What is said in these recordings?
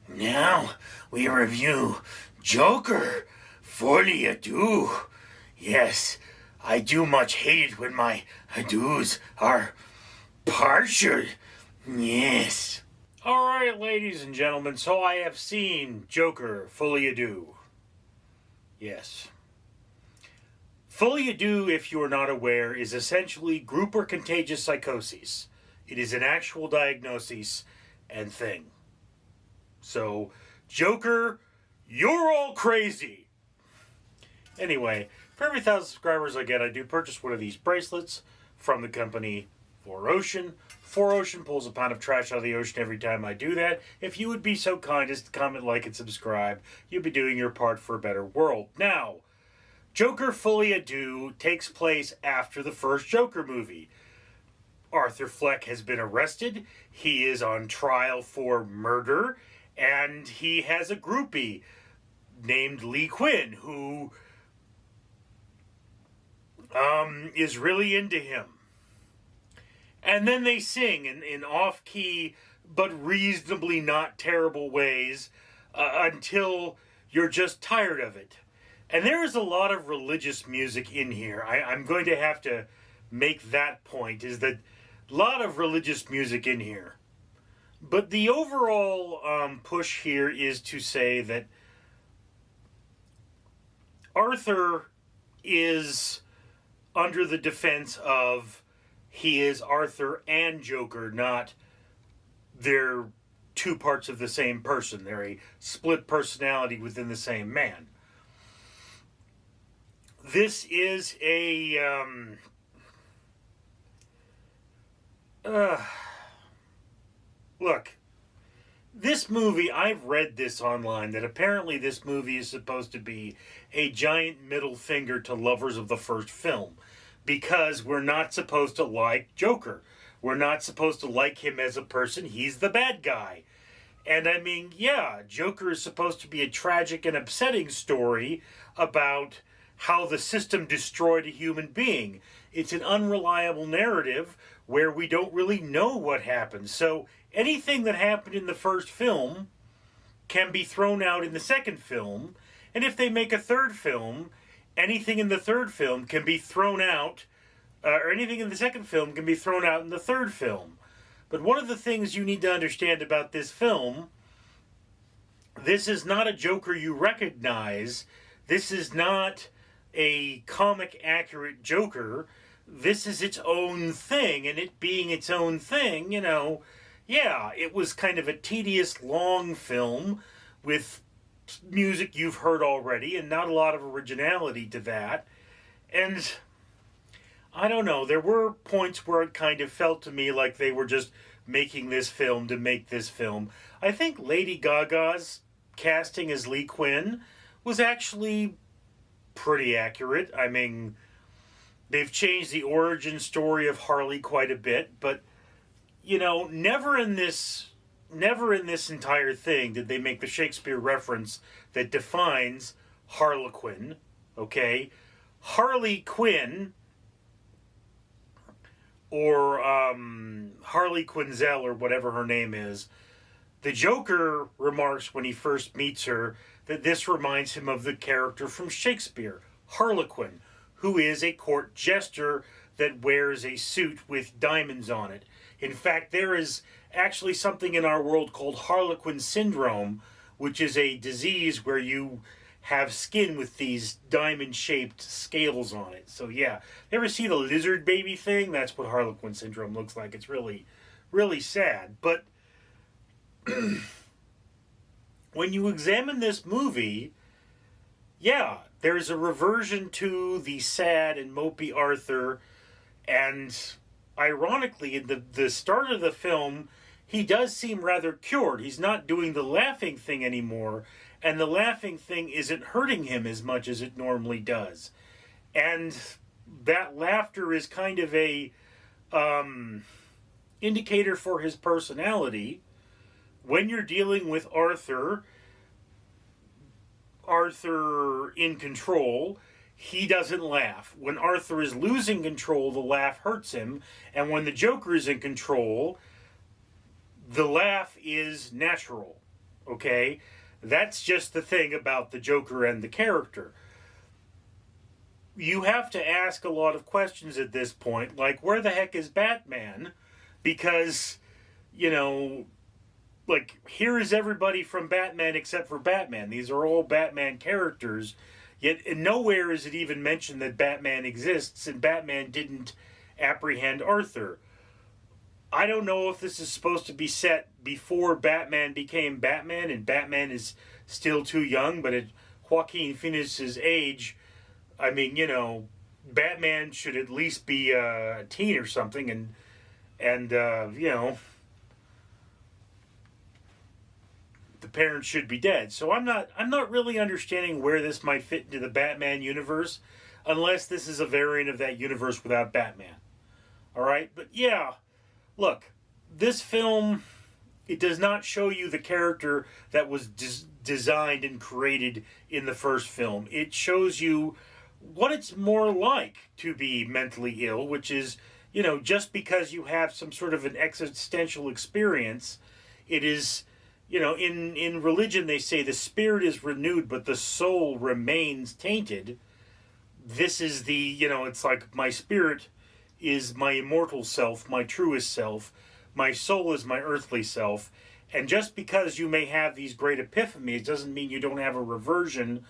Now we review Joker, Folie, Deux. Yes, I do much hate it when my Deux are partial. Yes. Alright, ladies and gentlemen, so I have seen Joker, Folie, Deux. Yes. Folie, Deux, if you are not aware, is essentially group or contagious psychosis. It is an actual diagnosis and thing. So, Joker, you're all crazy. Anyway, for every 1,000 subscribers I get, I do purchase one of these bracelets from the company For Ocean. For Ocean pulls a pound of trash out of the ocean every time I do that. If you would be so kind as to comment, like, and subscribe, you'd be doing your part for a better world. Now, Joker Folie Deux takes place after the first Joker movie. Arthur Fleck has been arrested. He is on trial for murder. And he has a groupie named Lee Quinn who is really into him. And then they sing in off-key but reasonably not terrible ways until you're just tired of it. And there is a lot of religious music in here. I'm going to have to make that point, is that a lot of religious music in here. But the overall push here is to say that Arthur is under the defense of he is Arthur and Joker, not they're two parts of the same person. They're a split personality within the same man. This is a look, this movie, I've read this online, that apparently this movie is supposed to be a giant middle finger to lovers of the first film, because we're not supposed to like Joker. We're not supposed to like him as a person. He's the bad guy. And I mean, yeah, Joker is supposed to be a tragic and upsetting story about how the system destroyed a human being. It's an unreliable narrative where we don't really know what happened. So anything that happened in the first film can be thrown out in the second film. And if they make a third film, anything in the third film can be thrown out, or anything in the second film can be thrown out in the third film. But one of the things you need to understand about this film, this is not a Joker you recognize. This is not a comic accurate Joker. This is its own thing, and it being its own thing, you know, yeah, it was kind of a tedious, long film with music you've heard already and not a lot of originality to that. And I don't know, there were points where it kind of felt to me like they were just making this film to make this film. I think Lady Gaga's casting as Lee Quinn was actually pretty accurate. I mean, they've changed the origin story of Harley quite a bit, but you know, never in this entire thing did they make the Shakespeare reference that defines Harlequin, okay? Harley Quinn, or Harley Quinzel, or whatever her name is, the Joker remarks when he first meets her that this reminds him of the character from Shakespeare, Harlequin, who is a court jester that wears a suit with diamonds on it. In fact, there is actually something in our world called Harlequin syndrome, which is a disease where you have skin with these diamond-shaped scales on it. So yeah, ever see the lizard baby thing? That's what Harlequin syndrome looks like. It's really, really sad. But when you examine this movie, yeah, there's a reversion to the sad and mopey Arthur, and ironically, in the start of the film, he does seem rather cured. He's not doing the laughing thing anymore, and the laughing thing isn't hurting him as much as it normally does. And that laughter is kind of a indicator for his personality. When you're dealing with Arthur in control, he doesn't laugh. When Arthur is losing control, the laugh hurts him. And when the Joker is in control, the laugh is natural. okay? That's just the thing about the Joker and the character. You have to ask a lot of questions at this point, like, where the heck is Batman? Because, you know, like, here is everybody from Batman except for Batman. These are all Batman characters, yet nowhere is it even mentioned that Batman exists, and Batman didn't apprehend Arthur. I don't know if this is supposed to be set before Batman became Batman, and Batman is still too young, but at Joaquin Phoenix's age, I mean, you know, Batman should at least be a teen or something, and you know, the parents should be dead. So I'm not really understanding where this might fit into the Batman universe, unless this is a variant of that universe without Batman. All right, but yeah, look, this film, it does not show you the character that was designed and created in the first film. It shows you what it's more like to be mentally ill, which is, you know, just because you have some sort of an existential experience, it is, you know, in religion they say the spirit is renewed, but the soul remains tainted. This is the, you know, it's like my spirit is my immortal self, my truest self. My soul is my earthly self. And just because you may have these great epiphanies doesn't mean you don't have a reversion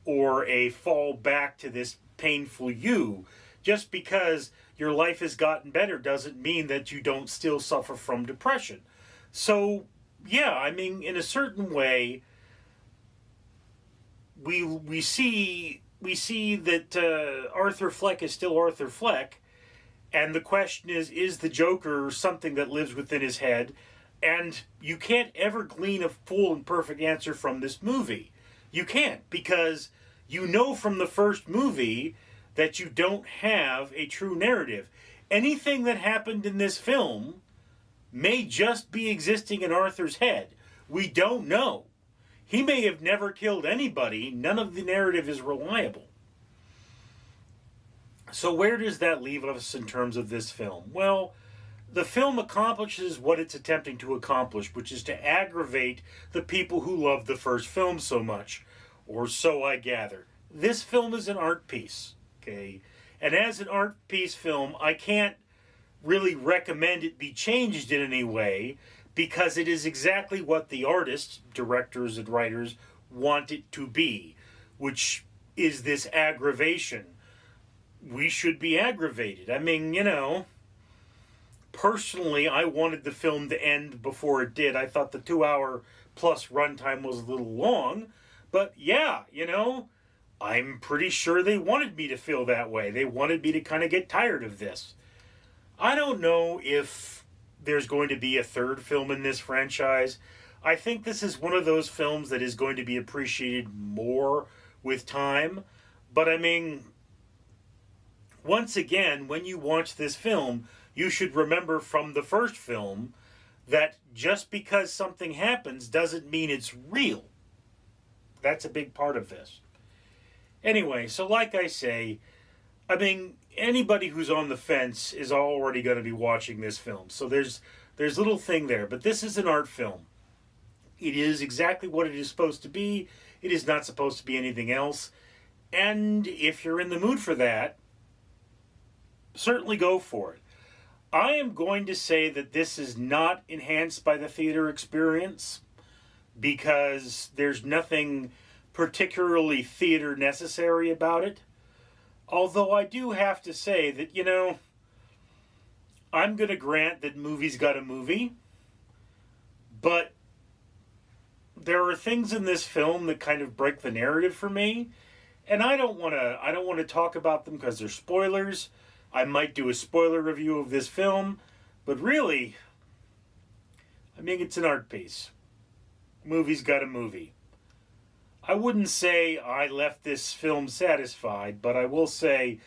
or a fall back to this painful you. Just because your life has gotten better doesn't mean that you don't still suffer from depression. So, yeah, I mean, in a certain way, we see that Arthur Fleck is still Arthur Fleck, and the question is the Joker something that lives within his head? And you can't ever glean a full and perfect answer from this movie. You can't, because you know from the first movie that you don't have a true narrative. Anything that happened in this film may just be existing in Arthur's head. We don't know. He may have never killed anybody. None of the narrative is reliable. So where does that leave us in terms of this film? Well, the film accomplishes what it's attempting to accomplish, which is to aggravate the people who love the first film so much, or so I gather. This film is an art piece, okay? And as an art piece film, I can't really recommend it be changed in any way, because it is exactly what the artists, directors, and writers want it to be, which is this aggravation. We should be aggravated. I mean, you know, personally, I wanted the film to end before it did. I thought the 2-hour plus runtime was a little long, but yeah, you know, I'm pretty sure they wanted me to feel that way. They wanted me to kind of get tired of this. I don't know if there's going to be a third film in this franchise. I think this is one of those films that is going to be appreciated more with time. But I mean, once again, when you watch this film, you should remember from the first film that just because something happens doesn't mean it's real. That's a big part of this. Anyway, so like I say, I mean, anybody who's on the fence is already going to be watching this film. So there's little thing there. But this is an art film. It is exactly what it is supposed to be. It is not supposed to be anything else. And if you're in the mood for that, certainly go for it. I am going to say that this is not enhanced by the theater experience, because there's nothing particularly theater necessary about it. Although I do have to say that, you know, I'm going to grant that movies got a movie, but there are things in this film that kind of break the narrative for me, and I don't want to talk about them because they're spoilers. I might do a spoiler review of this film, but really, I mean, it's an art piece. Movie's got a movie. I wouldn't say I left this film satisfied, but I will say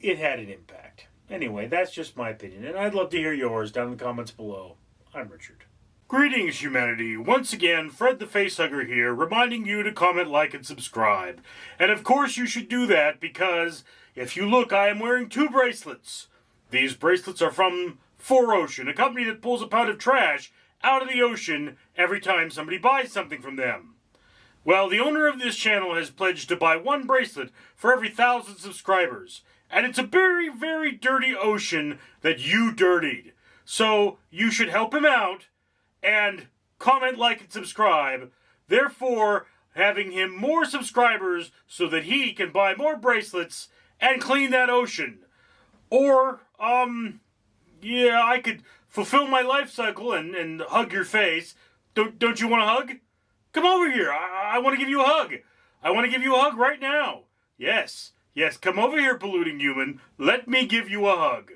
it had an impact. Anyway, that's just my opinion, and I'd love to hear yours down in the comments below. I'm Richard. Greetings, humanity. Once again, Fred the Facehugger here, reminding you to comment, like, and subscribe. And of course you should do that because, if you look, I am wearing 2 bracelets. These bracelets are from 4Ocean, a company that pulls a pound of trash out of the ocean every time somebody buys something from them. Well, the owner of this channel has pledged to buy 1 bracelet for every 1,000 subscribers. And it's a very, very dirty ocean that you dirtied. So you should help him out and comment, like, and subscribe. Therefore, having him more subscribers so that he can buy more bracelets and clean that ocean. Or, yeah, I could fulfill my life cycle and hug your face. Don't you want a hug? Come over here. I want to give you a hug. I want to give you a hug right now. Yes, come over here, polluting human. Let me give you a hug.